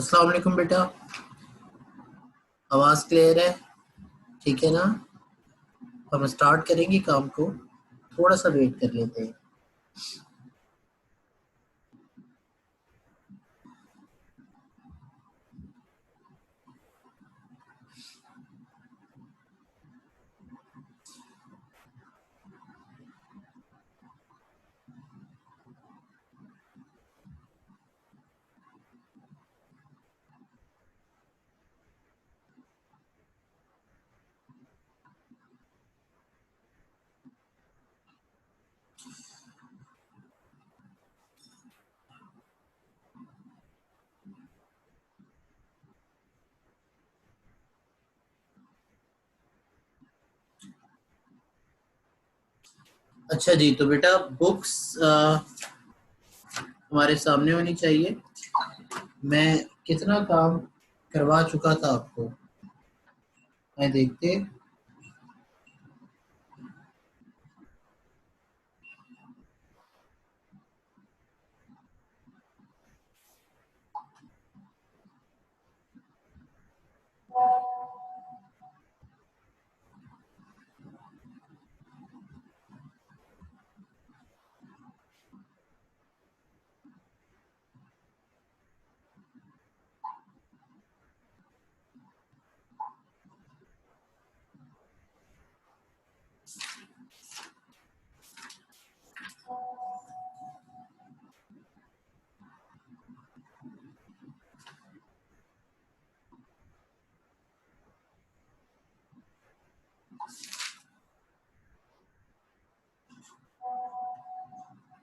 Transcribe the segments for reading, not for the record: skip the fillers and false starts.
अस्सलाम वालेकुम बेटा, आवाज़ क्लियर है? ठीक है ना? हम स्टार्ट करेंगे काम को, थोड़ा सा वेट कर लेते हैं। अच्छा जी, तो बेटा बुक्स हमारे सामने होनी चाहिए। मैं कितना काम करवा चुका था आपको, मैं देखते।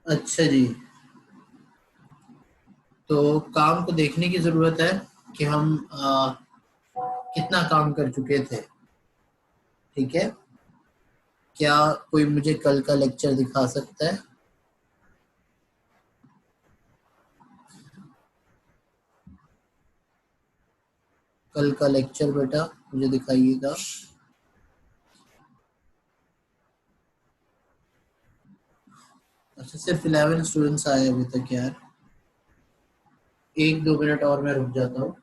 अच्छा जी, तो काम को देखने की ज़रूरत है कि हम कितना काम कर चुके थे। ठीक है, क्या कोई मुझे कल का लेक्चर दिखा सकता है? कल का लेक्चर बेटा मुझे दिखाइएगा। अच्छा, सिर्फ 11 स्टूडेंट्स आए अभी तक यार। 1-2 मिनट और मैं रुक जाता हूँ।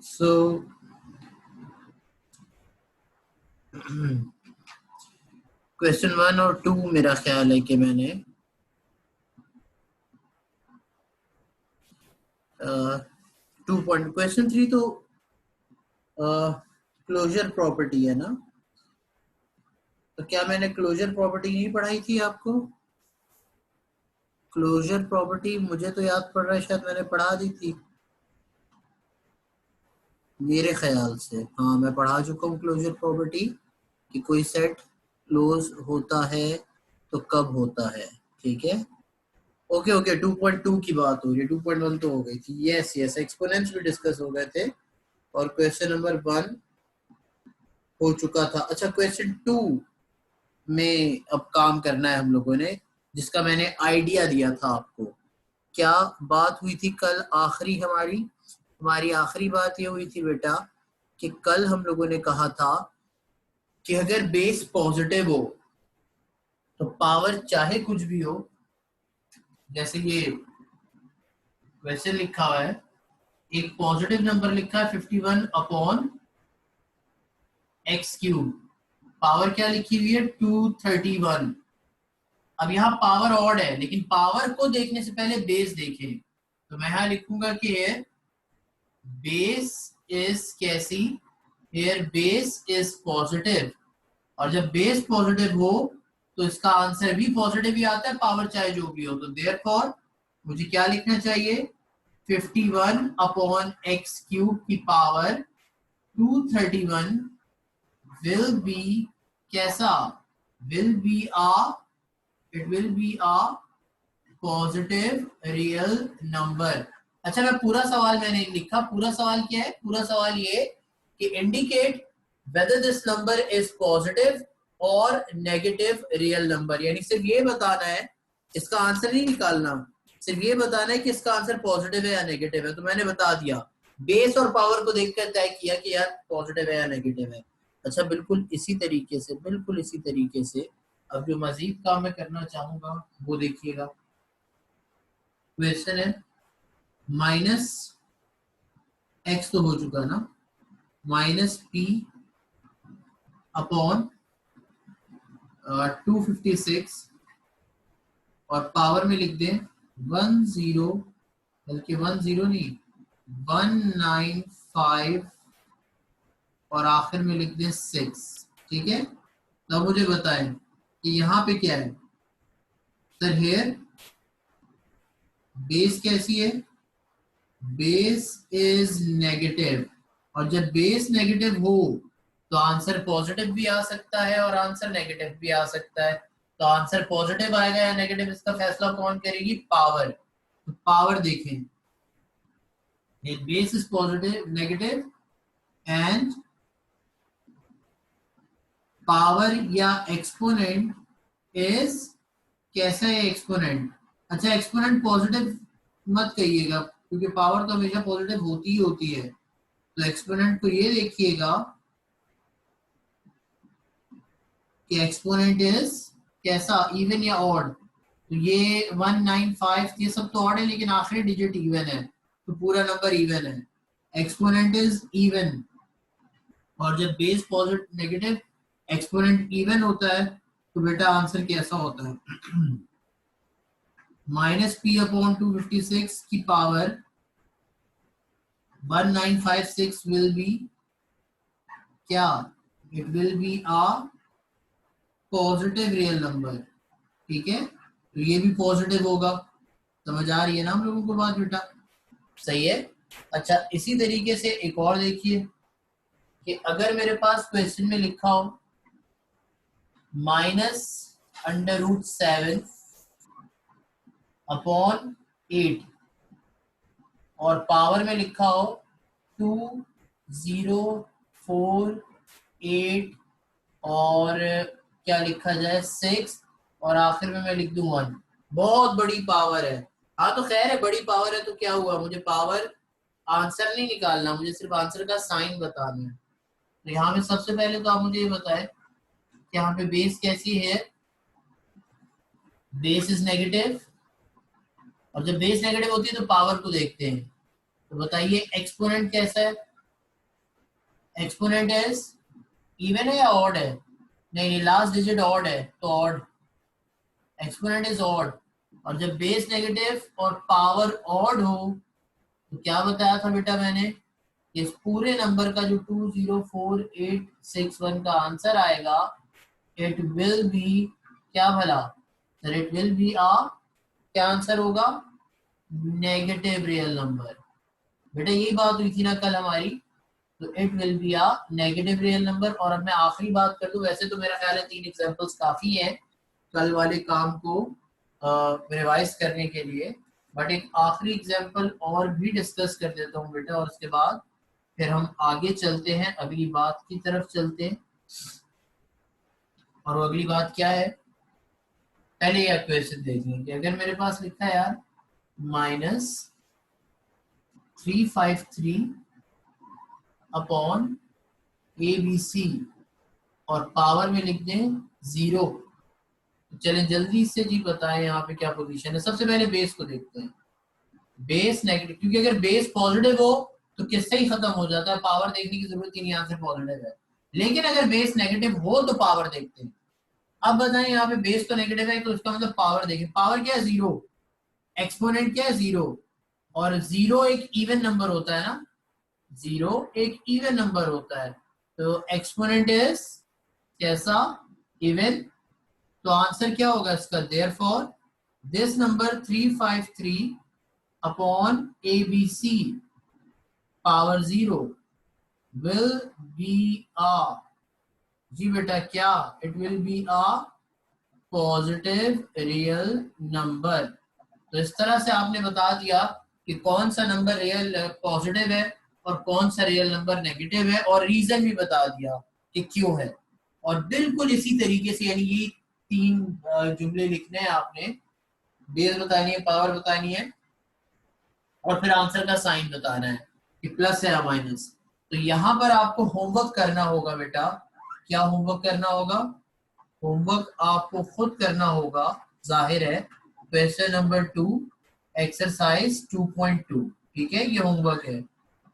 सो क्वेश्चन 1 और 2 मेरा ख्याल है कि मैंने 2 पॉइंट, क्वेश्चन 3 तो क्लोजर प्रॉपर्टी है ना? तो क्या मैंने क्लोजर प्रॉपर्टी नहीं पढ़ाई थी आपको? क्लोजर प्रॉपर्टी मुझे तो याद पड़ रहा है शायद मैंने पढ़ा दी थी, मेरे ख्याल से। हाँ, मैं पढ़ा चुका हूँ क्लोजर प्रॉपर्टी कि कोई सेट क्लोज होता है तो कब होता है। ठीक है, ओके ओके। 2.2 की बात हो रही है, 2.1 तो हो गई थी। यस यस, एक्सपोनेंट्स भी डिस्कस हो गए थे और क्वेश्चन नंबर 1 हो चुका था। अच्छा, क्वेश्चन 2 में अब काम करना है हम लोगों ने, जिसका मैंने आइडिया दिया था आपको। क्या बात हुई थी कल आखिरी हमारी? हमारी आखिरी बात ये हुई थी बेटा कि कल हम लोगों ने कहा था कि अगर बेस पॉजिटिव हो तो पावर चाहे कुछ भी हो, जैसे ये वैसे लिखा हुआ है, एक पॉजिटिव नंबर लिखा है 51/x क्यूब, पावर क्या लिखी हुई है 231, अब यहाँ पावर ऑड है, लेकिन पावर को देखने से पहले बेस देखें, तो मैं यहाँ लिखूंगा कि बेस इज कैसी, हियर बेस इज पॉजिटिव, और जब बेस पॉजिटिव हो तो इसका आंसर भी पॉजिटिव ही आता है, पावर चाहे जो भी हो। तो देयरफॉर मुझे क्या लिखना चाहिए, 51 अपॉन एक्स क्यूब की पावर 231 will be कैसा, will be a, it will be a positive real number। अच्छा, मैं पूरा सवाल मैंने लिखा, पूरा सवाल क्या है, पूरा सवाल ये कि indicate whether this number is positive और नेगेटिव रियल नंबर, यानी सिर्फ ये बताना है, इसका आंसर नहीं निकालना, सिर्फ ये बताना है कि इसका आंसर पॉजिटिव है या नेगेटिव है। तो मैंने बता दिया, बेस और पावर को देखकर तय किया कि यार पॉजिटिव है या नेगेटिव है। अच्छा, बिल्कुल इसी तरीके से, बिल्कुल इसी तरीके से अब जो मजीद काम मैं करना चाहूंगा वो देखिएगा। क्वेश्चन है माइनस एक्स तो हो चुका ना, माइनस पी अपॉन 256 और पावर में लिख दें 10, बल्कि 10 नहीं 195 और आखिर में लिख दें 6। ठीक है, तो मुझे बताएं कि यहाँ पे क्या है सर। हेयर बेस कैसी है, बेस इज नेगेटिव, और जब बेस नेगेटिव हो तो आंसर पॉजिटिव भी आ सकता है और आंसर नेगेटिव भी आ सकता है। तो आंसर पॉजिटिव आएगा या नेगेटिव, इसका फैसला कौन करेगी, पावर। तो पावर देखें, base is positive negative and power या एक्सपोनेंट इज कैसा है, एक्सपोनेंट। अच्छा, एक्सपोनेंट पॉजिटिव मत कहिएगा क्योंकि पावर तो हमेशा पॉजिटिव होती ही होती है। तो एक्सपोनेंट को ये देखिएगा कि एक्सपोनेंट इज कैसा, इवन या ऑड। तो ये 195 ये सब तो ऑड है, लेकिन आखिरी डिजिट इवन है, तो पूरा नंबर इवन है। एक्सपोनेंट इज इवन, और जब base positive negative exponent even होता है तो बेटा आंसर कैसा होता है, माइनस पी अपॉन 256 की पावर 1956 विल बी क्या, it will be a positive real number. ठीक है, तो ये भी पॉजिटिव होगा। समझ आ रही है ना हम लोगों को बात बेटा, सही है। अच्छा, इसी तरीके से एक और देखिए कि अगर मेरे पास क्वेश्चन में लिखा हो -√7 अपॉन 8 और पावर में लिखा हो 2048 और क्या लिखा जाए 6 और आखिर में मैं लिख दूं 1। बहुत बड़ी पावर है। हाँ तो खैर है, बड़ी पावर है तो क्या हुआ, मुझे पावर आंसर नहीं निकालना, मुझे सिर्फ आंसर का साइन बताना है। तो यहाँ पे सबसे पहले तो आप मुझे ये बताएं कि यहाँ पे बेस कैसी है, बेस इज नेगेटिव, और जब बेस नेगेटिव होती है तो पावर को देखते हैं। तो बताइए एक्सपोनेंट कैसा है, एक्सपोनेंट इज इवन है या ऑड है, नहीं लास्ट डिजिट ऑड है तो ऑड, एक्सपोनेंट इज ऑड। और जब बेस नेगेटिव और पावर ऑड हो तो क्या बताया था बेटा मैंने, इस पूरे नंबर का जो 204861 का आंसर आएगा इट विल बी क्या भला सर, इट विल बी आ क्या आंसर होगा, नेगेटिव रियल नंबर। बेटा यही बात हुई थी ना कल हमारी, तो it will be a negative real number. और अब मैं आखिरी बात कर दूं, वैसे तो मेरा ख्याल है 3 एग्जांपल्स काफी हैं कल वाले काम को रिवाइज करने के लिए, बट एक आखिरी एग्जांपल और भी डिस्कस कर देता हूँ बेटा, और उसके बाद फिर हम आगे चलते हैं, अगली बात की तरफ चलते हैं। और वो अगली बात क्या है, पहले यह क्वेश्चन देख लेंगे। अगर मेरे पास लिखा है यार -353 अपॉन ABC और पावर में लिख दें 0, चलें जल्दी से जी बताएं यहाँ पे क्या पोजीशन है। सबसे पहले बेस को देखते हैं, बेस नेगेटिव, क्योंकि अगर बेस पॉजिटिव हो तो किससे ही खत्म हो जाता है, पावर देखने की जरूरत ही नहीं, आंसर पॉजिटिव है। लेकिन अगर बेस नेगेटिव हो तो पावर देखते हैं। अब बताएं यहाँ पे बेस तो नेगेटिव है तो उसका मतलब पावर देखें, पावर क्या है 0, एक्सपोनेंट क्या है 0, और 0 एक इवन नंबर होता है ना, 0 एक इवन नंबर होता है, तो एक्सपोनेंट इज कैसा, इवन। तो आंसर क्या होगा इसका, therefore this number 353 upon ABC power 0 will be a, जी बेटा क्या, it will be a positive real number. तो इस तरह से आपने बता दिया कि कौन सा नंबर रियल पॉजिटिव है और कौन सा रियल नंबर नेगेटिव है, और रीजन भी बता दिया कि क्यों है। और बिल्कुल इसी तरीके से, यानी ये 3 जुमले लिखने हैं आपने, बेस बतानी है, पावर बतानी है, और फिर आंसर का साइन बताना है कि प्लस है या माइनस। तो यहाँ पर आपको होमवर्क करना होगा बेटा। क्या होमवर्क करना होगा, होमवर्क आपको खुद करना होगा, जाहिर है। क्वेश्चन नंबर 2 एक्सरसाइज 2.2, ठीक है, ये होमवर्क है।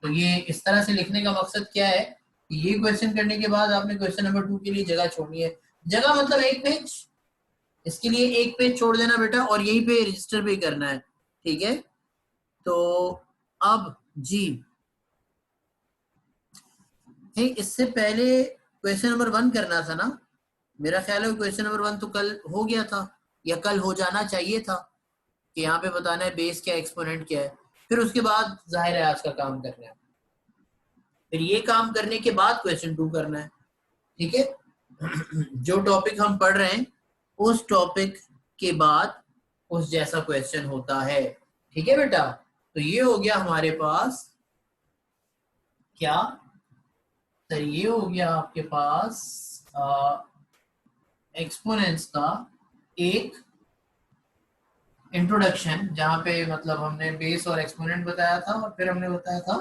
तो ये इस तरह से लिखने का मकसद क्या है कि ये क्वेश्चन करने के बाद आपने क्वेश्चन नंबर 2 के लिए जगह छोड़नी है। जगह मतलब एक पेज, इसके लिए एक पेज छोड़ देना बेटा, और यहीं पे रजिस्टर पे करना है, ठीक है। तो अब जी, इससे पहले क्वेश्चन नंबर 1 करना था ना, मेरा ख्याल है क्वेश्चन नंबर 1 तो कल हो गया था, या कल हो जाना चाहिए था, कि यहाँ पे बताना है बेस क्या एक्सपोनेंट क्या है। फिर उसके बाद जाहिर है आज का काम करना है, फिर ये काम करने के बाद क्वेश्चन 2 करना है, ठीक है। जो टॉपिक हम पढ़ रहे हैं उस टॉपिक के बाद उस जैसा क्वेश्चन होता है, ठीक है बेटा। तो ये हो गया हमारे पास क्या, सर ये हो गया आपके पास एक्सपोनेंट्स का एक इंट्रोडक्शन, जहां पे मतलब हमने बेस और एक्सपोनेंट बताया था, और फिर हमने बताया था,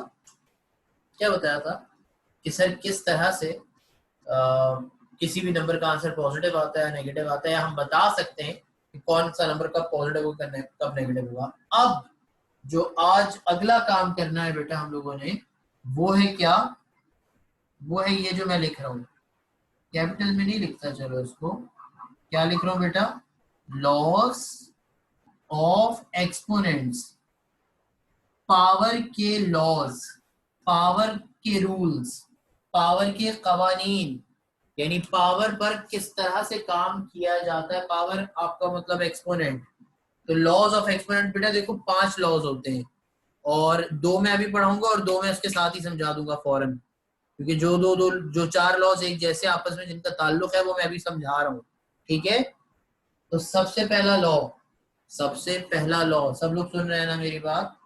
क्या बताया था कि सर किस तरह से किसी भी नंबर का आंसर पॉजिटिव आता है नेगेटिव आता है, या हम बता सकते हैं कि कौन सा नंबर कब पॉजिटिव होगा कब नेगेटिव होगा। अब जो आज अगला काम करना है बेटा हम लोगों ने, वो है क्या, वो है ये जो मैं लिख रहा हूँ, कैपिटल में नहीं लिखता, चलो इसको क्या लिख रहा हूँ बेटा, लॉस ऑफ एक्सपोनेंट्स, पावर के लॉज, पावर के रूल्स, पावर के कवानीन, यानी पावर पर किस तरह से काम किया जाता है। पावर आपका मतलब एक्सपोनेंट, तो लॉज ऑफ एक्सपोनेंट बेटा देखो 5 लॉज होते हैं, और 2 मैं अभी पढ़ाऊंगा और 2 मैं इसके साथ ही समझा दूंगा फौरन, क्योंकि जो 4 लॉज एक जैसे आपस में जिनका ताल्लुक है वो मैं अभी समझा रहा हूँ, ठीक है। तो सबसे पहला लॉ, सबसे पहला लॉ, सब लोग सुन रहे हैं ना मेरी बात,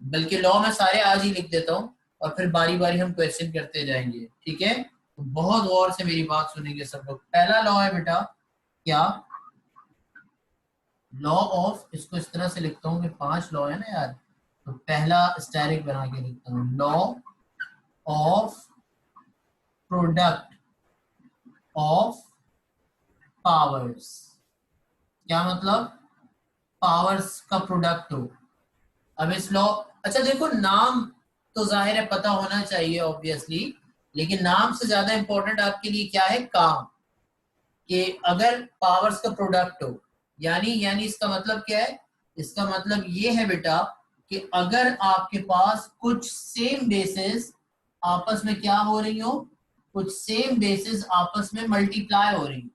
बल्कि लॉ मैं सारे आज ही लिख देता हूँ, और फिर बारी बारी हम क्वेश्चन करते जाएंगे, ठीक है। तो बहुत गौर से मेरी बात सुनेंगे सब लोग। पहला लॉ है बेटा क्या, लॉ ऑफ, इसको इस तरह से लिखता हूँ कि 5 लॉ है ना यार, तो पहला स्टैरिक बना के लिखता हूँ, law of product of powers. क्या मतलब, पावर्स का प्रोडक्ट हो। अब इस लॉ, अच्छा देखो नाम तो जाहिर है पता होना चाहिए ऑब्वियसली, लेकिन नाम से ज्यादा इंपॉर्टेंट आपके लिए क्या है, काम, कि अगर पावर्स का प्रोडक्ट हो, यानी इसका मतलब क्या है, इसका मतलब ये है बेटा कि अगर आपके पास कुछ सेम बेसिस आपस में क्या हो रही हो, कुछ सेम बेसिस आपस में मल्टीप्लाई हो रही हो,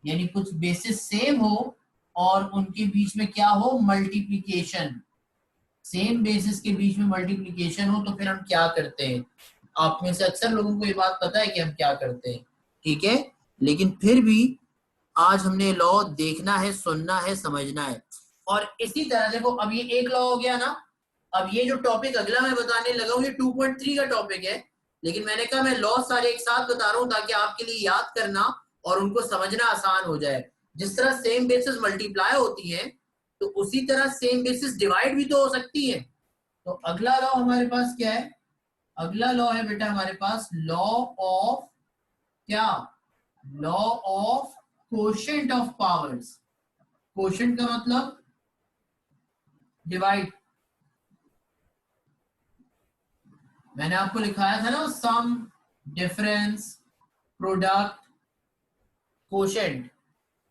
यानी कुछ बेसिस सेम हो और उनके बीच में क्या हो, मल्टीप्लीकेशन, सेम बेसिस के बीच में मल्टीप्लिकेशन हो, तो फिर हम क्या करते हैं। आप में से अक्सर लोगों को ये बात पता है कि हम क्या करते हैं, ठीक है। लेकिन फिर भी आज हमने लॉ देखना है, सुनना है, समझना है। और इसी तरह देखो, अब ये एक लॉ हो गया ना, अब ये जो टॉपिक अगला मैं बताने लगा हूँ ये 2.3 का टॉपिक है, लेकिन मैंने कहा मैं लॉ सारे एक साथ बता रहा हूँ ताकि आपके लिए याद करना और उनको समझना आसान हो जाए। जिस तरह सेम बेसिस मल्टीप्लाई होती है, तो उसी तरह सेम बेसिस डिवाइड भी तो हो सकती है। तो अगला लॉ हमारे पास क्या है, अगला लॉ है बेटा हमारे पास लॉ ऑफ क्या, law of quotient of powers. Quotient का मतलब डिवाइड, मैंने आपको लिखाया था ना, सम, डिफरेंस, प्रोडक्ट, कोशेंट।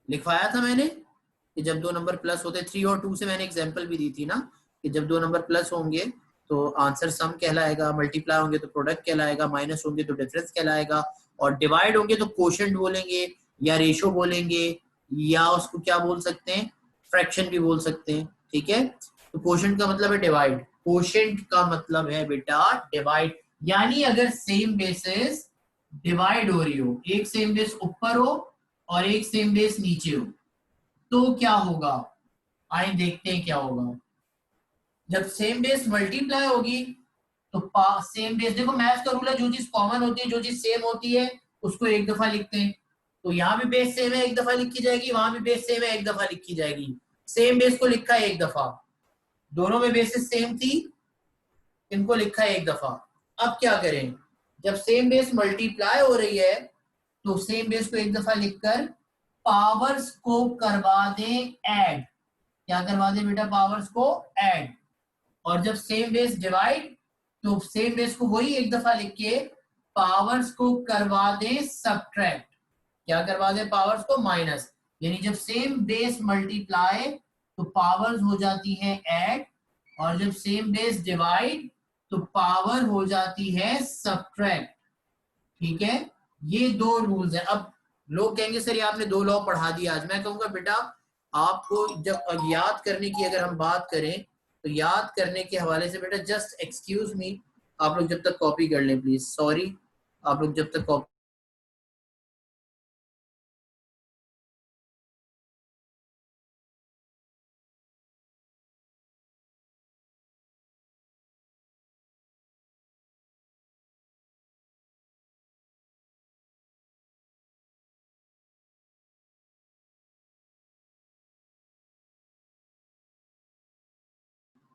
लिखवाया था मैंने कि जब दो नंबर प्लस होते, 3 और 2 से मैंने एग्जांपल भी दी थी ना, कि जब दो नंबर प्लस होंगे तो आंसर सम कहलाएगा, मल्टीप्लाई होंगे तो प्रोडक्ट कहलाएगा, माइनस होंगे तो डिफरेंस कहलाएगा, और डिवाइड होंगे तो कोशेंट बोलेंगे या रेशो बोलेंगे, या उसको क्या बोल सकते हैं, फ्रैक्शन भी बोल सकते हैं। ठीक है, तो कोशेंट का मतलब है डिवाइड, कोशेंट का मतलब है बेटा डिवाइड, यानी अगर सेम बेसिस डिवाइड हो रही हो, एक सेम बेस ऊपर हो और एक सेम बेस नीचे हो, तो क्या होगा, आइए देखते हैं क्या होगा। जब सेम बेस मल्टीप्लाई होगी तो सेम बेस, देखो मैथ्स का रूल है, जो चीज कॉमन होती है, जो चीज सेम होती है, उसको एक दफा लिखते हैं। तो यहाँ भी बेस सेम है, एक दफा लिखी जाएगी, वहां भी बेस सेम है, एक दफा लिखी जाएगी। सेम बेस को लिखा है एक दफा, दोनों में बेसिस सेम थी, इनको लिखा है एक दफा। अब क्या करें, जब सेम बेस मल्टीप्लाई हो रही है तो सेम बेस को एक दफा लिखकर पावर्स को करवा दें ऐड। क्या करवा दें बेटा, पावर्स को ऐड। और जब सेम बेस डिवाइड, तो सेम बेस को वही एक दफा लिख के पावर्स को करवा दें सब्ट्रैक्ट। क्या करवा दें, पावर्स को माइनस। यानी जब सेम बेस मल्टीप्लाई तो पावर्स हो जाती है ऐड, और जब सेम बेस डिवाइड तो पावर हो जाती है सब्ट्रैक्ट। ठीक है, ये दो रूल्स हैं। अब लोग कहेंगे सर ये आपने दो लॉ पढ़ा दिया आज, मैं कहूंगा बेटा आपको जब याद करने की अगर हम बात करें तो याद करने के हवाले से बेटा जस्ट एक्सक्यूज मी, आप लोग जब तक कॉपी कर लें प्लीज, सॉरी, आप लोग जब तक कॉपी।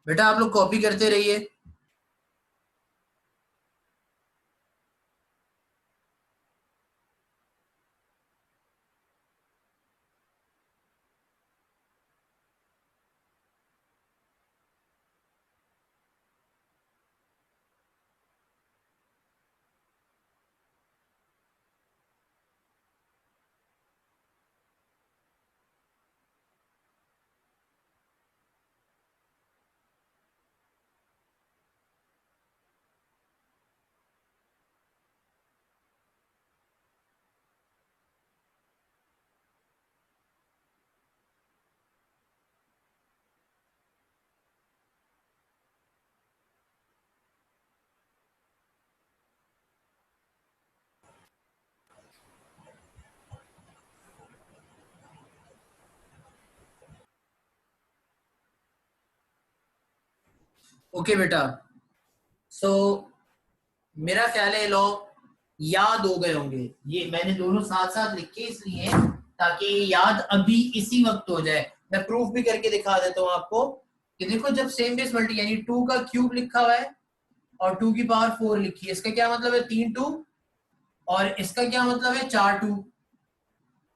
बेटा आप लोग कॉपी करते रहिए। ओके बेटा, सो मेरा ख्याल है लॉ याद हो गए होंगे, ये मैंने दोनों साथ साथ लिखे इसलिए ताकि याद अभी इसी वक्त हो जाए। मैं प्रूफ भी करके दिखा देता हूँ आपको कि देखो जब सेम बेस मल्टी यानी 2 का क्यूब लिखा हुआ है और 2 की पावर 4 लिखी है, इसका क्या मतलब है 3 2, और इसका क्या मतलब है 4 2।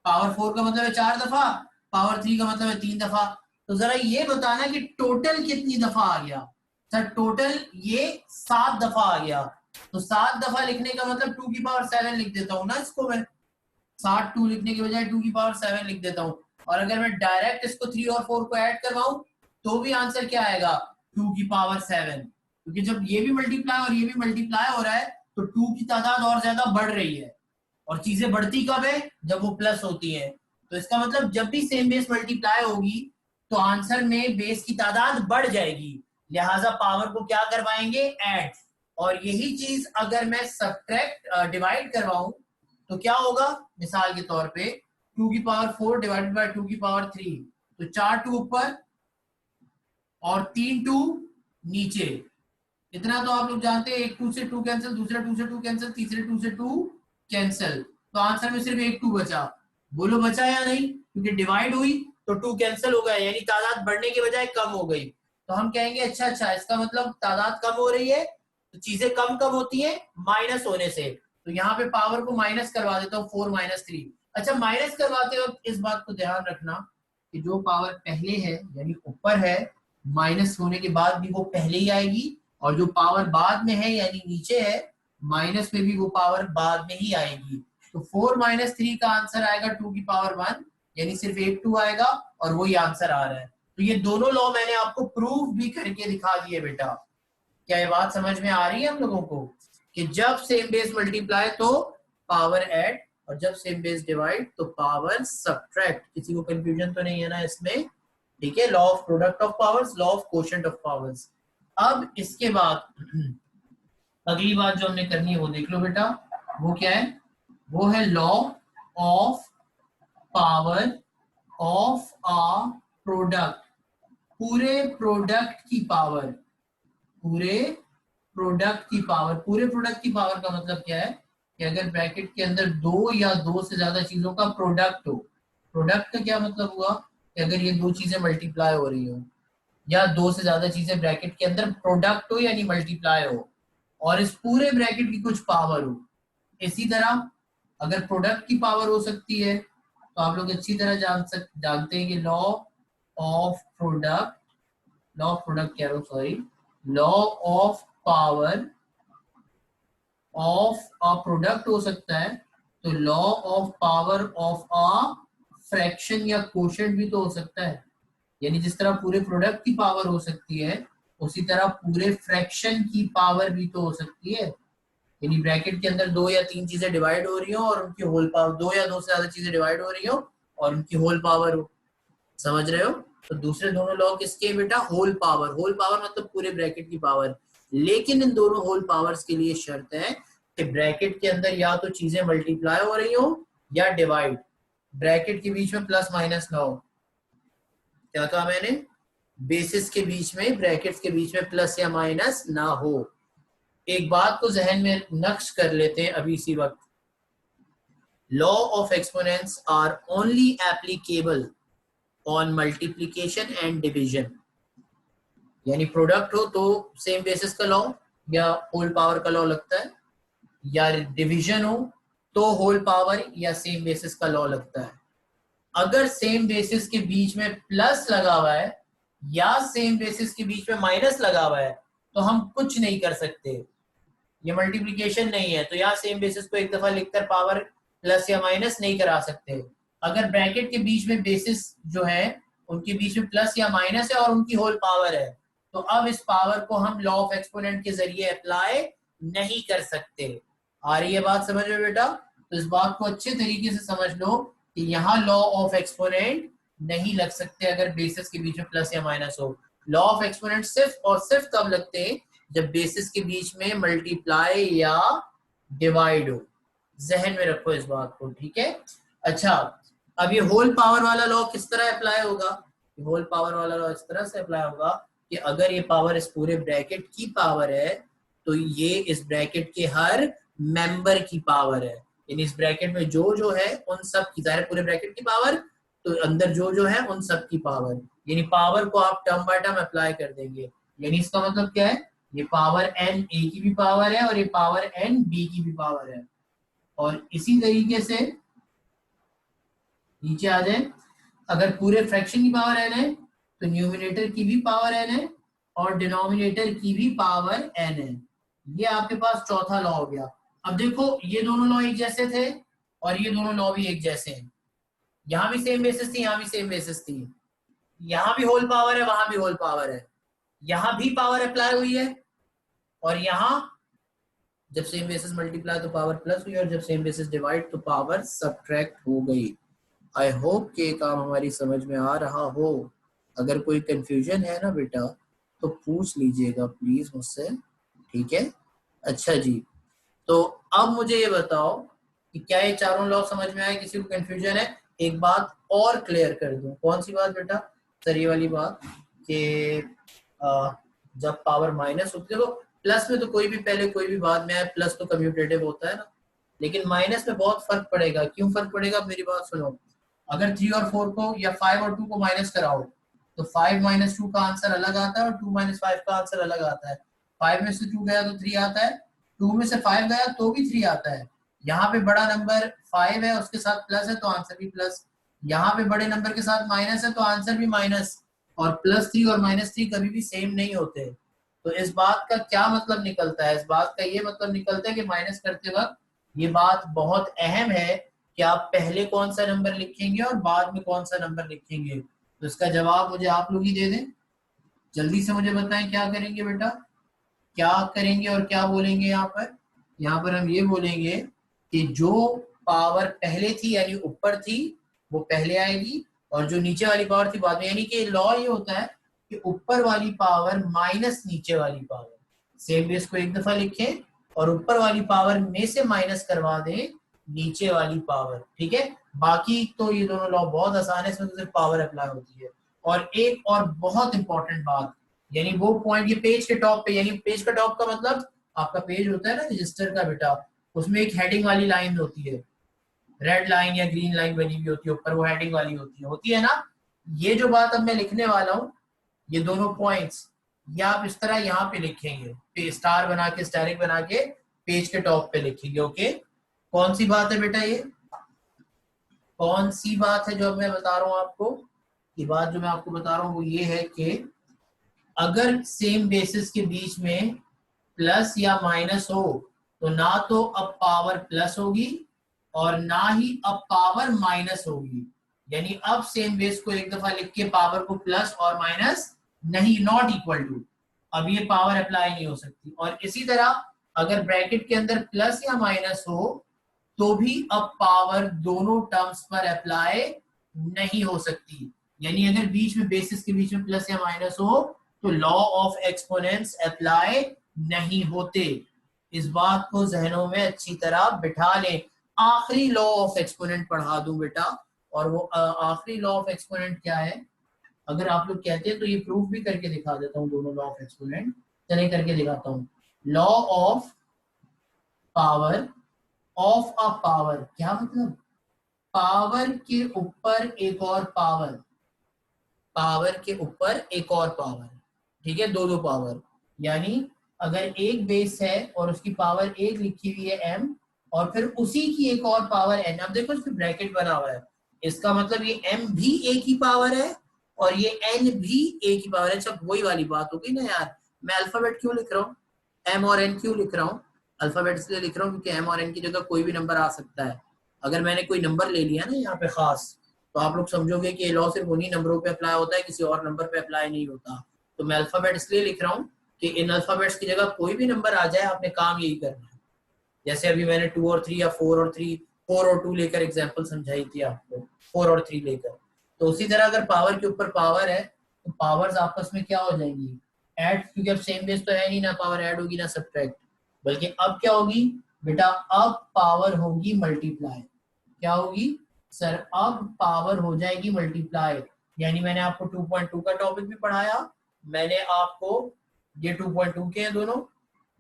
पावर 4 का मतलब है 4 दफा, पावर 3 का मतलब है 3 दफा। तो जरा ये बताना कि टोटल कितनी दफा आ गया। सर टोटल ये 7 दफा आ गया, तो 7 दफा लिखने का मतलब 2 की पावर 7 लिख देता हूँ ना इसको मैं, 7 2 लिखने के बजाय 2 की पावर 7 लिख देता हूँ। और अगर मैं डायरेक्ट इसको 3 और 4 को ऐड करवाऊं तो भी आंसर क्या आएगा, 2 की पावर 7, क्योंकि जब ये भी मल्टीप्लाई और ये भी मल्टीप्लाई हो रहा है तो 2 की तादाद और ज्यादा बढ़ रही है। और चीजें बढ़ती कब है, जब वो प्लस होती है। तो इसका मतलब जब भी सेम बेस मल्टीप्लाई होगी तो आंसर में बेस की तादाद बढ़ जाएगी, लिहाजा पावर को क्या करवाएंगे, ऐड। और यही चीज अगर मैं सब्ट्रैक्ट डिवाइड करवाऊं तो क्या होगा, मिसाल के तौर पे 2 की पावर 4 डिवाइडेड बाय 2 की पावर 3, तो 4 2 ऊपर और 3 2 नीचे। इतना तो आप लोग जानते हैं, एक 2 से 2 कैंसिल, दूसरे 2 से 2 कैंसिल, तीसरे 2 से 2 कैंसिल, तो आंसर में सिर्फ एक 2 बचा। बोलो बचा या नहीं, क्योंकि डिवाइड हुई तो 2 कैंसिल हो गया, यानी तादाद बढ़ने के बजाय कम हो गई। तो हम कहेंगे अच्छा अच्छा इसका मतलब तादाद कम हो रही है, तो चीजें कम कम होती है माइनस होने से। तो यहाँ पे पावर को माइनस करवा देता हूँ, 4 - 3। अच्छा माइनस करवाते वक्त इस बात को ध्यान रखना कि जो पावर पहले है यानी ऊपर है, माइनस होने के बाद भी वो पहले ही आएगी, और जो पावर बाद में है यानी नीचे है, माइनस में भी वो पावर बाद में ही आएगी। तो 4 - 3 का आंसर आएगा 2 की पावर 1, यानी सिर्फ 8 2 आएगा और वही आंसर आ रहा है। तो ये दोनों लॉ मैंने आपको प्रूव भी करके दिखा दिए बेटा। क्या ये बात समझ में आ रही है हम लोगों को कि जब सेम बेस मल्टीप्लाई तो पावर ऐड, और जब सेम बेस डिवाइड तो पावर सब्ट्रैक्ट। किसी को कंफ्यूजन तो नहीं है ना इसमें? ठीक है, law of product of powers, law of quotient of powers. अब इसके बाद अगली बात जो हमने करनी है वो देख लो बेटा, वो क्या है? वो है law of power of a product, पूरे प्रोडक्ट की पावर, पूरे प्रोडक्ट की पावर। पूरे प्रोडक्ट की पावर का मतलब क्या है कि अगर ब्रैकेट के अंदर दो या दो से ज्यादा चीजों का प्रोडक्ट हो, प्रोडक्ट का क्या मतलब हुआ कि अगर ये दो चीजें मल्टीप्लाई हो रही हो, या दो से ज्यादा चीजें ब्रैकेट के अंदर प्रोडक्ट हो यानी मल्टीप्लाई हो, और इस पूरे ब्रैकेट की कुछ पावर हो। इसी तरह अगर प्रोडक्ट की पावर हो सकती है तो आप लोग अच्छी तरह जानते हैं कि law of product, law of product कह रहा हूं sorry, law of power of a product हो सकता है तो law of power of a fraction या कोशेंट भी तो हो सकता है। यानी जिस तरह पूरे प्रोडक्ट की पावर हो सकती है उसी तरह पूरे फ्रैक्शन की पावर भी तो हो सकती है। यानी ब्रैकेट के अंदर दो या तीन चीजें डिवाइड हो रही हो और उनकी होल पावर, दो या दो से ज्यादा चीजें डिवाइड हो रही हो और उनकी होल पावर हो। समझ रहे हो? तो दूसरे दोनों लॉ किसके बेटा? Whole power. होल पावर मतलब पूरे ब्रैकेट की पावर। लेकिन इन दोनों होल पावर्स के लिए शर्त है कि ब्रैकेट के अंदर या तो चीजें मल्टीप्लाई हो रही हो या डिवाइड, ब्रैकेट के बीच में प्लस माइनस ना हो। क्या कहा मैंने? बेसिस के बीच में, ब्रैकेट्स के बीच में प्लस या माइनस ना हो। एक बात को जहन में नक्श कर लेते हैं अभी इसी वक्त, law of exponents are only applicable on multiplication and division. यानी प्रोडक्ट हो तो सेम बेसिस का लॉ या होल पावर का लॉ लगता है, या डिवीजन हो तो होल पावर या सेम बेसिस का लॉ लगता है। अगर सेम बेसिस के बीच में प्लस लगा हुआ है या सेम बेसिस के बीच में माइनस लगा हुआ है तो हम कुछ नहीं कर सकते। ये मल्टीप्लिकेशन नहीं है तो यहाँ सेम बेसिस को एक दफा लिखकर पावर प्लस या माइनस नहीं करा सकते। अगर ब्रैकेट के बीच में बेसिस जो है उनके बीच में प्लस या माइनस है और उनकी होल पावर है तो अब इस पावर को हम लॉ ऑफ एक्सपोनेंट के जरिए अप्लाई नहीं कर सकते। आ रही है बात समझ में बेटा? तो इस बात को अच्छे तरीके से समझ लो कि यहाँ लॉ ऑफ एक्सपोनेंट नहीं लग सकते अगर बेसिस के बीच में प्लस या माइनस हो। लॉ ऑफ एक्सपोनेंट सिर्फ और सिर्फ तब लगते हैं जब बेसिस के बीच में मल्टीप्लाई या डिवाइड हो। जहन में रखो इस बात को, ठीक है? अच्छा, अब ये होल पावर वाला लॉ किस तरह अप्लाई होगा? होल पावर वाला लॉ इस तरह से अप्लाई होगा कि अगर ये पावर इस पूरे ब्रैकेट की पावर है तो ये इस ब्रैकेट के हर मेंबर की पावर है। यानी इस ब्रैकेट में जो जो है उन सब की, जाहिर पूरे ब्रैकेट की पावर तो अंदर जो जो है उन सब की पावर। यानी पावर को आप टर्म बाय टर्म अप्लाई कर देंगे। यानी इसका मतलब क्या है? ये पावर n a की भी पावर है और ये पावर n b की भी पावर है। और इसी तरीके से नीचे आ जाए, अगर पूरे फ्रैक्शन की पावर n है तो न्यूमिनेटर की भी पावर n है और डिनोमिनेटर की भी पावर n है। ये आपके पास चौथा लॉ हो गया। अब देखो ये दोनों लॉ एक जैसे थे और ये दोनों लॉ भी एक जैसे हैं। यहाँ भी सेम बेसिस थी, यहाँ भी सेम बेसिस थी, यहाँ भी होल पावर है, वहां भी होल पावर है, यहाँ भी पावर अप्लाई हुई है, और यहाँ जब सेम बेसिस मल्टीप्लाई तो पावर प्लस हुई और जब सेम बेसिस डिवाइड तो पावर सब्ट्रैक्ट हो गई। आई होप कि काम हमारी समझ में आ रहा हो। अगर कोई कंफ्यूजन है ना बेटा तो पूछ लीजिएगा प्लीज मुझसे, ठीक है? अच्छा जी, तो अब मुझे ये बताओ कि क्या ये चारों लॉ समझ में आए? किसी को कंफ्यूजन है? एक बात और क्लियर कर दूं। कौन सी बात बेटा? सर ये वाली बात कि जब पावर माइनस होती है तो प्लस में तो कोई भी पहले कोई भी बाद में आए, प्लस तो कम्यूटेटिव होता है ना, लेकिन माइनस में बहुत फर्क पड़ेगा। क्यों फर्क पड़ेगा? मेरी बात सुनो। अगर 3 और 4 को या 5 और 2 को माइनस कराओ तो 5 माइनस 2 का आंसर अलग आता है और 2 माइनस 5 का आंसर अलग आता है। 5 में से 2 गया तो 3 आता है, 2 में से 5 गया तो भी 3 आता है। यहाँ पे बड़ा नंबर 5 है उसके साथ प्लस है तो आंसर भी प्लस, यहाँ पे बड़े नंबर के साथ माइनस है तो आंसर भी माइनस। और +3 और -3 कभी भी सेम नहीं होते। तो इस बात का क्या मतलब निकलता है? इस बात का ये मतलब निकलता है कि माइनस करते वक्त ये बात बहुत अहम है कि आप पहले कौन सा नंबर लिखेंगे और बाद में कौन सा नंबर लिखेंगे। तो इसका जवाब मुझे आप लोग ही दे दें, जल्दी से मुझे बताएं क्या करेंगे बेटा, क्या करेंगे और क्या बोलेंगे। यहाँ पर हम ये बोलेंगे कि जो पावर पहले थी यानी ऊपर थी वो पहले आएगी, और जो नीचे वाली पावर थी बाद में। यानी कि लॉ ये होता है कि ऊपर वाली पावर माइनस नीचे वाली पावर, सेम बेस को एक दफा लिखें और ऊपर वाली पावर में से माइनस करवा दें नीचे वाली पावर, ठीक है। बाकी तो ये दोनों लॉ बहुत आसान है, इसमें तो सिर्फ पावर अप्लाई होती है। और एक और बहुत इंपॉर्टेंट बात, यानी वो पॉइंट ये पेज के टॉप पे, यानी पेज का टॉप का मतलब आपका पेज होता है ना रजिस्टर का बेटा, उसमें एक हेडिंग वाली लाइन होती है, रेड लाइन या ग्रीन लाइन बनी हुई होती है ऊपर, वो हेडिंग वाली होती है ना। ये जो बात अब मैं लिखने वाला हूँ, ये दोनों पॉइंट्स, ये आप इस तरह यहाँ पे लिखेंगे, स्टार बना के, स्टारिक बना के पेज के टॉप पे लिखेंगे। ओके, कौन सी बात है बेटा, ये कौन सी बात है जो अब मैं बता रहा हूँ आपको। ये बात जो मैं आपको बता रहा हूँ वो ये है कि अगर सेम बेसिस के बीच में प्लस या माइनस हो तो ना तो अब पावर प्लस होगी और ना ही अब पावर माइनस होगी। यानी अब सेम बेस को एक दफा लिख के पावर को प्लस और माइनस नहीं, नॉट इक्वल टू, अब ये पावर अप्लाई नहीं हो सकती। और इसी तरह अगर ब्रैकेट के अंदर प्लस या माइनस हो तो भी अब पावर दोनों टर्म्स पर अप्लाई नहीं हो सकती। यानी अगर बीच में बेसिस के बीच में प्लस या माइनस हो तो लॉ ऑफ एक्सपोनेंट्स अप्लाई नहीं होते। इस बात को जहनों में अच्छी तरह बिठा लें। आखिरी लॉ ऑफ एक्सपोनेंट पढ़ा दूं बेटा, और वो आखिरी लॉ ऑफ एक्सपोनेंट क्या है, अगर आप लोग कहते हैं तो ये प्रूफ भी करके दिखा देता हूँ दोनों लॉ ऑफ एक्सपोनेंट। चलिए करके दिखाता हूँ। Law of power of a power, क्या मतलब, पावर के ऊपर एक और पावर, पावर के ऊपर एक और पावर, ठीक है, दो दो पावर। यानी अगर एक बेस है और उसकी पावर एक लिखी हुई है m, और फिर उसी की एक और पावर n, अब देखो इसमें ब्रैकेट बना हुआ है, इसका मतलब ये m भी एक ही पावर है और ये n भी एक ही पावर है। अच्छा वही वाली बात होगी ना यार, मैं अल्फाबेट क्यों लिख रहा हूँ, m और n क्यों लिख रहा हूँ, अल्फाबेट इसलिए लिख रहा हूँ क्योंकि m और n की जगह कोई भी नंबर आ सकता है। अगर मैंने कोई नंबर ले लिया ना यहाँ पे खास, तो आप लोग समझोगे कि ये लॉ सिर्फ उन्हीं नंबरों पे अप्लाई होता है, किसी और नंबर पे अप्लाई नहीं होता। तो मैं अल्फाबेट इसलिए लिख रहा हूँ कि इन अल्फाबेट्स की जगह कोई भी नंबर आ जाए, आपने काम यही करना है। जैसे अभी मैंने 2 और 3 या 4 और 3, 4 और 2 लेकर एग्जांपल समझाई थी आपको, 4 और 3 लेकर। तो उसी तरह अगर पावर के ऊपर पावर है तो पावर्स आपस में क्या हो जाएंगी, ऐड, क्योंकि अब सेम बेस तो है नहीं, ना पावर ऐड होगी ना सब्ट्रैक्ट, बल्कि अब क्या होगी बेटा, अब पावर होगी मल्टीप्लाई। क्या होगी सर, अब पावर हो जाएगी मल्टीप्लाई। यानी मैंने आपको 2.2 का टॉपिक भी पढ़ाया, मैंने आपको ये 2.2 के हैं दोनों,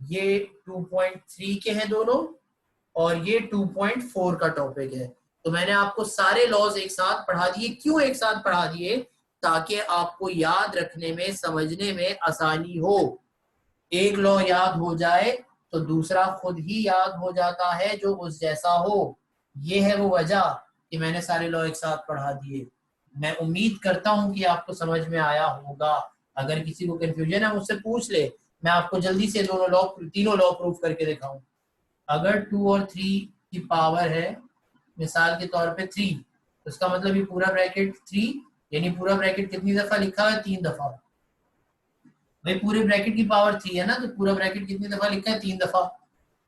ये 2.3 के हैं दोनों, और ये 2.4 का टॉपिक है। तो मैंने आपको सारे लॉज एक साथ पढ़ा दिए। क्यों एक साथ पढ़ा दिए, ताकि आपको याद रखने में, समझने में आसानी हो। एक लॉ याद हो जाए तो दूसरा खुद ही याद हो जाता है जो उस जैसा हो। ये है वो वजह कि मैंने सारे लॉ एक साथ पढ़ा दिए। मैं उम्मीद करता हूं कि आपको समझ में आया होगा। अगर किसी को कंफ्यूजन है मुझसे पूछ ले, मैं आपको जल्दी से दोनों लॉ, तीनों लॉ प्रूफ करके दिखाऊं। अगर 2 और 3 की पावर है, मिसाल के तौर पे 3, तो इसका मतलब ये पूरा ब्रैकेट 3, यानी पूरा ब्रैकेट कितनी दफा लिखा है, 3 दफा। भाई पूरे ब्रैकेट की पावर 3 है ना, तो पूरा ब्रैकेट कितनी दफा लिखा है, 3 दफा।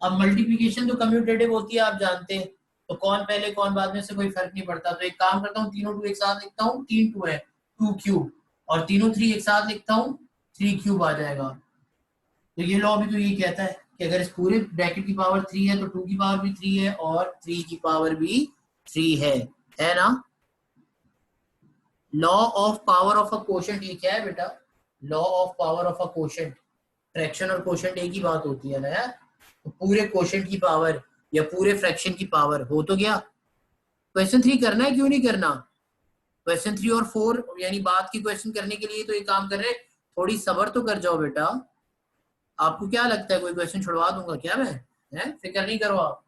अब मल्टीप्लीकेशन तो कम्यूटेटिव होती है, आप जानते हैं, तो कौन पहले कौन बाद में से कोई फर्क नहीं पड़ता। तो एक काम करता हूँ, तीनों 2 एक साथ लिखता हूँ, 3 2 है 2 क्यूब, और तीनों 3 एक साथ लिखता हूँ, 3 क्यूब आ जाएगा। तो ये लॉ भी तो यही कहता है कि अगर इस पूरे ब्रैकेट की पावर 3 है तो 2 की पावर भी 3 है और 3 की पावर भी 3 है ना। Law of power of a quotient, ये क्या है बेटा, law of power of a quotient. Fraction और कोशेंट एक ही बात होती है ना यार। तो पूरे कोशेंट की पावर या पूरे फ्रैक्शन की पावर हो तो गया। क्वेश्चन 3 करना है, क्यों नहीं करना, क्वेश्चन 3 और 4 यानी बात की क्वेश्चन करने के लिए तो ये काम कर रहे हैं। थोड़ी सब्र तो कर जाओ बेटा। आपको क्या लगता है कोई क्वेश्चन छुड़वा दूंगा क्या मैं, है, फिक्र नहीं करो आप।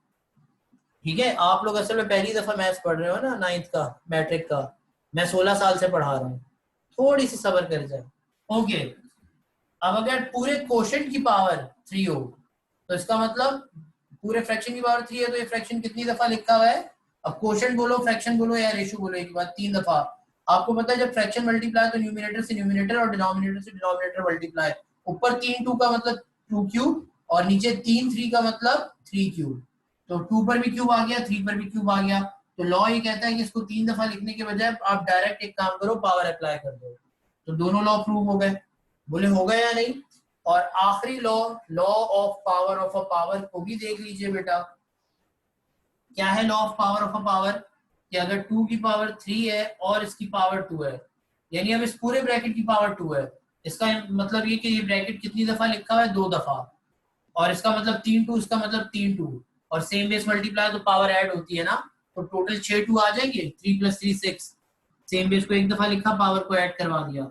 ठीक है, आप लोग असल में पहली दफा मैथ्स पढ़ रहे हो ना, 9th का मैट्रिक का, मैं 16 साल से पढ़ा रहा हूँ, थोड़ी सी सब्र कर जाए। ओके, अब अगर पूरे कोशेंट की पावर 3 हो तो इसका मतलब पूरे फ्रैक्शन की पावर 3 है, तो ये फ्रैक्शन कितनी दफा लिखा हुआ है, अब क्वोशंट बोलो, फ्रैक्शन बोलो या रेशियो बोलो, एक बार 3 दफा। आपको पता है जब फ्रैक्शन मल्टीप्लाई तो न्यूमिनेटर से न्यूमिनेटर और डिनोमिनेटर से डिनोमिनेटर मल्टीप्लाई। ऊपर 3 2 का मतलब 2 क्यूब और नीचे 3 3 का मतलब 3 क्यूब। तो 2 पर भी क्यूब आ गया, 3 पर भी क्यूब आ गया। तो लॉ ये कहता है कि इसको 3 दफा लिखने के बजाय आप डायरेक्ट एक काम करो, पावर अप्लाई कर दो। तो दोनों लॉ प्रूव हो गए। बोले हो गए या नहीं। और आखिरी law, law of power of a power को भी देख लीजिए बेटा। क्या है law of power of a power? कि अगर 2 की पावर 3 है और इसकी पावर 2 है, यानी अब इस पूरे ब्रैकेट की पावर 2 है, इसका मतलब ये कि ये ब्रैकेट कितनी दफा लिखा हुआ है? 2 दफा। और इसका मतलब 3 2, इसका मतलब 3 2। और सेम बेस मल्टीप्लाई तो पावर ऐड होती है ना, तो टोटल 6 2 आ जाएंगे। 3 + 3 6। सेम बेस को एक दफा लिखा, पावर को ऐड करवा दिया।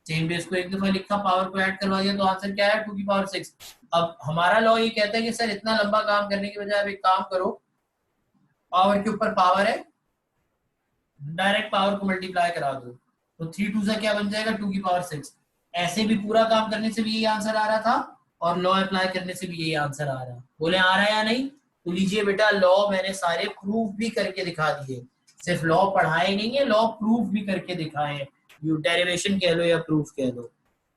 सेम बेस को एक दफा लिखा, पावर को ऐड करवा दिया, तो आंसर क्या है? 2 की पावर 6। अब हमारा लॉ ये कहता है कि सर इतना लंबा काम करने की बजाय आप एक काम करो, पावर के ऊपर पावर है, डायरेक्ट पावर को मल्टीप्लाई करा दो। तो 3 2 से क्या बन जाएगा? 2 की पावर 6। ऐसे भी पूरा काम करने से भी यही आंसर आ रहा था और लॉ अप्लाई करने से भी यही आंसर आ रहा है। बोले आ रहा है या नहीं? तो लीजिए बेटा, लॉ मैंने सारे प्रूफ भी करके दिखा दिए। सिर्फ लॉ पढ़ाए नहीं है, लॉ प्रूफ भी करके दिखाए हैं। यू डेरिवेशन कह लो या प्रूफ कह लो।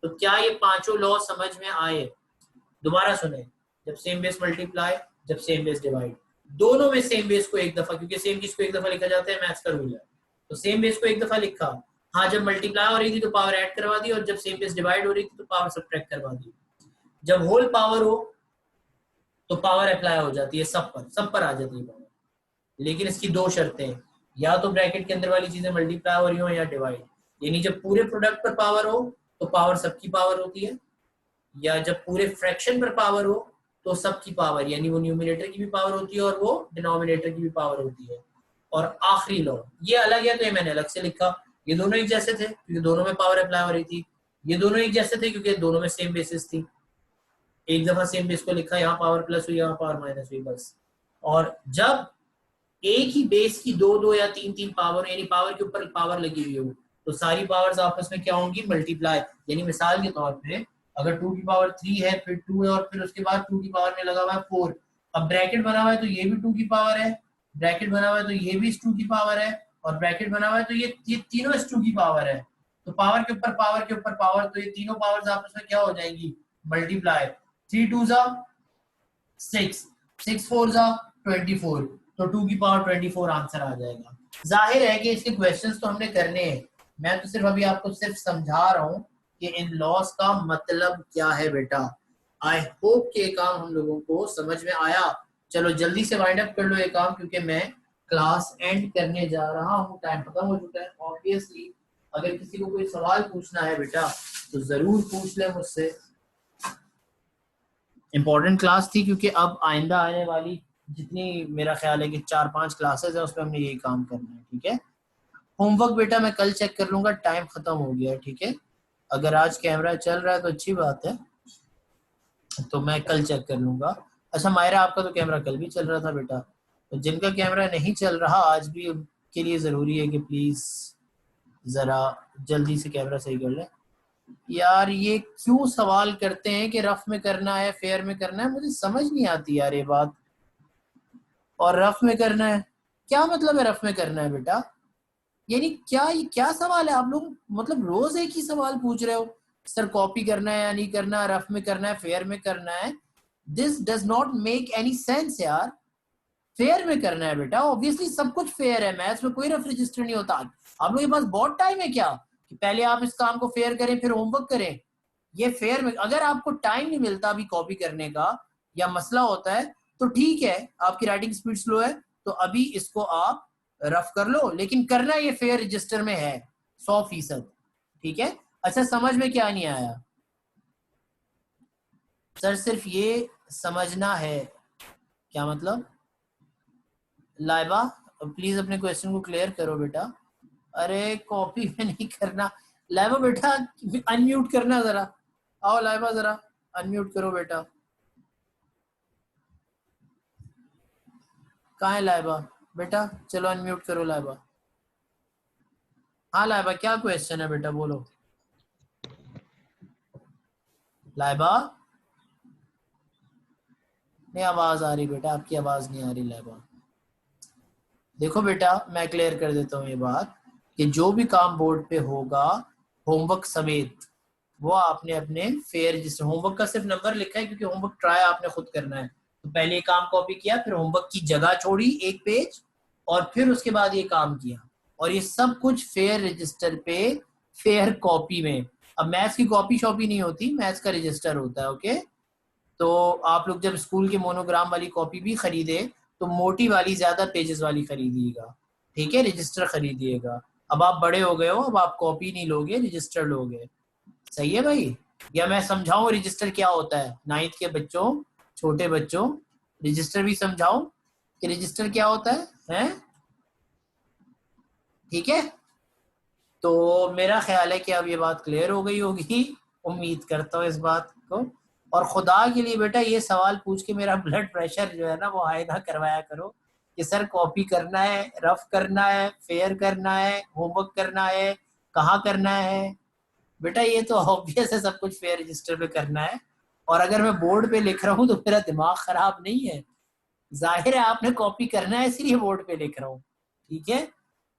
तो क्या ये पांचों लॉ समझ में आए? दोबारा सुने। जब सेम बेस मल्टीप्लाई, जब सेम बेस डिवाइड, दोनों में सेम बेस को एक दफा, क्योंकि सेम चीज को एक दफा लिखा जाता है, मैथ्स का रूल है। तो सेम बेस को एक दफा लिखा। हाँ, जब मल्टीप्लाई हो रही थी तो पावर ऐड करवा दी, और जब सेम बेस डिवाइड हो रही थी तो पावर सब्ट्रैक्ट करवा दी। जब होल पावर हो तो पावर अप्लाई हो जाती है, सब पर आ जाती है पावर। लेकिन इसकी दो शर्तें हैं, या तो ब्रैकेट के अंदर वाली चीजें मल्टीप्लाई हो रही हो या डिवाइड। यानी जब पूरे प्रोडक्ट पर पावर हो तो पावर सबकी पावर होती है, या जब पूरे फ्रैक्शन पर पावर हो तो सबकी पावर, यानी वो न्यूमिनेटर की भी पावर होती है और वो डिनोमिनेटर की भी पावर होती है। और आखिरी लॉ ये अलग है, तो ये मैंने अलग से लिखा। ये दोनों एक जैसे थे क्योंकि दोनों में पावर अप्लाई हो रही थी। ये दोनों एक जैसे थे क्योंकि दोनों में सेम बेसिस थी। एक दफा सेम बेस को लिखा, यहाँ पावर प्लस हुई, यहाँ पावर माइनस हुई, बस। और जब एक ही बेस की दो दो या तीन तीन पावर, यानी पावर के ऊपर पावर लगी हुई हो, तो सारी पावर्स आपस में क्या होंगी? मल्टीप्लाई। यानी मिसाल के तौर पे अगर 2 की पावर 3 है, फिर 2 है, और फिर उसके बाद 2 की पावर में लगा हुआ है 4। अब ब्रैकेट बना हुआ है तो ये भी 2 की पावर है, ब्रैकेट बना हुआ है तो ये भी इस 2 की पावर है, और ब्रैकेट बना हुआ है तो ये तीनों इस 2 की पावर है। तो पावर के ऊपर पावर के ऊपर पावर, तो ये तीनों पावर्स आपस में क्या हो जाएंगी? मल्टीप्लाई। 3 2 जा 6, 6 4 जा 24, तो 2 की पावर 24 आंसर आ जाएगा। जाहिर है कि इसके क्वेश्चंस तो हमने करने हैं, मैं तो सिर्फ अभी आपको सिर्फ समझा रहा हूँ कि इन लॉस का मतलब क्या है बेटा। आई होप कि काम हम लोगों को समझ में आया। चलो जल्दी से वाइंड अप कर लो ये काम, क्योंकि मैं क्लास एंड करने जा रहा हूँ, टाइम खत्म हो चुका है। ऑब्वियसली अगर किसी को कोई सवाल पूछना है बेटा तो जरूर पूछ ले मुझसे। इम्पोर्टेंट क्लास थी क्योंकि अब आइंदा आने वाली जितनी, मेरा ख्याल है कि 4-5 क्लासेस है, उसमें हमने यही काम करना है, ठीक है। होमवर्क बेटा मैं कल चेक कर लूंगा, टाइम खत्म हो गया है, ठीक है। अगर आज कैमरा चल रहा है तो अच्छी बात है, तो मैं कल चेक कर लूंगा। अच्छा मायरा, आपका तो कैमरा कल भी चल रहा था बेटा, तो जिनका कैमरा नहीं चल रहा आज भी, उनके लिए जरूरी है कि प्लीज जरा जल्दी से कैमरा सही कर ले। यार ये क्यों सवाल करते हैं कि रफ में करना है फेयर में करना है, मुझे समझ नहीं आती यार ये बात। और रफ में करना है, क्या मतलब है रफ में करना है बेटा? यानी क्या, ये क्या सवाल है? आप लोग मतलब रोज एक ही सवाल पूछ रहे हो, सर कॉपी करना है या नहीं करना, रफ में करना है फेयर में करना है। This does not make any sense यार। फेयर में करना है बेटा, ऑब्वियसली सब कुछ फेयर है, मैथ्स में कोई रफ रजिस्टर नहीं होता। आप लोगों के पास बहुत टाइम है क्या कि पहले आप इस काम को फेयर करें फिर होमवर्क करें? ये फेयर में, अगर आपको टाइम नहीं मिलता अभी कॉपी करने का या मसला होता है तो ठीक है, आपकी राइटिंग स्पीड स्लो है, तो अभी इसको आप रफ कर लो, लेकिन करना ये फेयर रजिस्टर में है 100%, ठीक है। अच्छा समझ में क्या नहीं आया? सर सिर्फ ये समझना है, क्या मतलब? लाइबा प्लीज अपने क्वेश्चन को क्लियर करो बेटा। अरे कॉपी में नहीं करना। लाइबा बेटा अनम्यूट करना जरा, आओ लाइबा जरा अनम्यूट करो बेटा। कहाँ है लाइबा बेटा? चलो अनम्यूट करो लाइबा। हाँ लाइबा क्या क्वेश्चन है बेटा, बोलो। लाइबा नहीं आवाज आ रही बेटा, आपकी आवाज नहीं आ रही लाइबा। देखो बेटा, मैं क्लियर कर देता हूँ ये बात कि जो भी काम बोर्ड पे होगा होमवर्क समेत, वो आपने अपने फेयर रजिस्टर, होमवर्क का सिर्फ नंबर लिखा है क्योंकि होमवर्क ट्राई आपने खुद करना है, तो पहले ये काम कॉपी किया, फिर होमवर्क की जगह छोड़ी एक पेज, और फिर उसके बाद ये काम किया, और ये सब कुछ फेयर रजिस्टर पे, फेयर कॉपी में। अब मैथ्स की कॉपी शॉपी नहीं होती, मैथ्स का रजिस्टर होता है। ओके, तो आप लोग जब स्कूल के मोनोग्राम वाली कॉपी भी खरीदे तो मोटी वाली, ज्यादा पेजेस वाली खरीदिएगा, ठीक है, रजिस्टर खरीदिएगा। अब आप बड़े हो गए हो, अब आप कॉपी नहीं लोगे, रजिस्टर लोगे। सही है भाई? या मैं समझाऊं रजिस्टर क्या होता है, नाइन्थ के बच्चों, छोटे बच्चों, रजिस्टर भी समझाऊं कि रजिस्टर क्या होता है, हैं? ठीक है, तो मेरा ख्याल है कि अब ये बात क्लियर हो गई होगी, उम्मीद करता हूँ इस बात को। और खुदा के लिए बेटा ये सवाल पूछ के मेरा ब्लड प्रेशर जो है ना वो हाई ना करवाया करो कि सर कॉपी करना है, रफ करना है, फेयर करना है, होमवर्क करना है, कहाँ करना है। बेटा ये तो ऑब्वियस है, सब कुछ फेयर रजिस्टर पे करना है। और अगर मैं बोर्ड पे लिख रहा हूँ तो मेरा दिमाग खराब नहीं है, जाहिर है आपने कॉपी करना है इसलिए बोर्ड पे लिख रहा हूँ। ठीक है,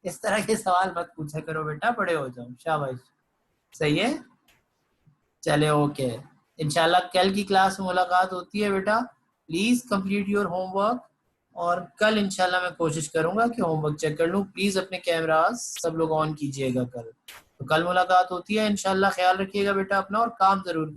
इस तरह के सवाल मत पूछा करो बेटा, बड़े हो जाओ, शाबाश। सही है, चले ओके। इंशाल्लाह कल की क्लास में मुलाकात होती है बेटा, प्लीज कंप्लीट योर होमवर्क। और कल इंशाल्लाह मैं कोशिश करूंगा कि होमवर्क चेक कर लूं। प्लीज अपने कैमरास सब लोग ऑन कीजिएगा कल। तो कल मुलाकात होती है इंशाल्लाह, ख्याल रखिएगा बेटा अपना, और काम जरूर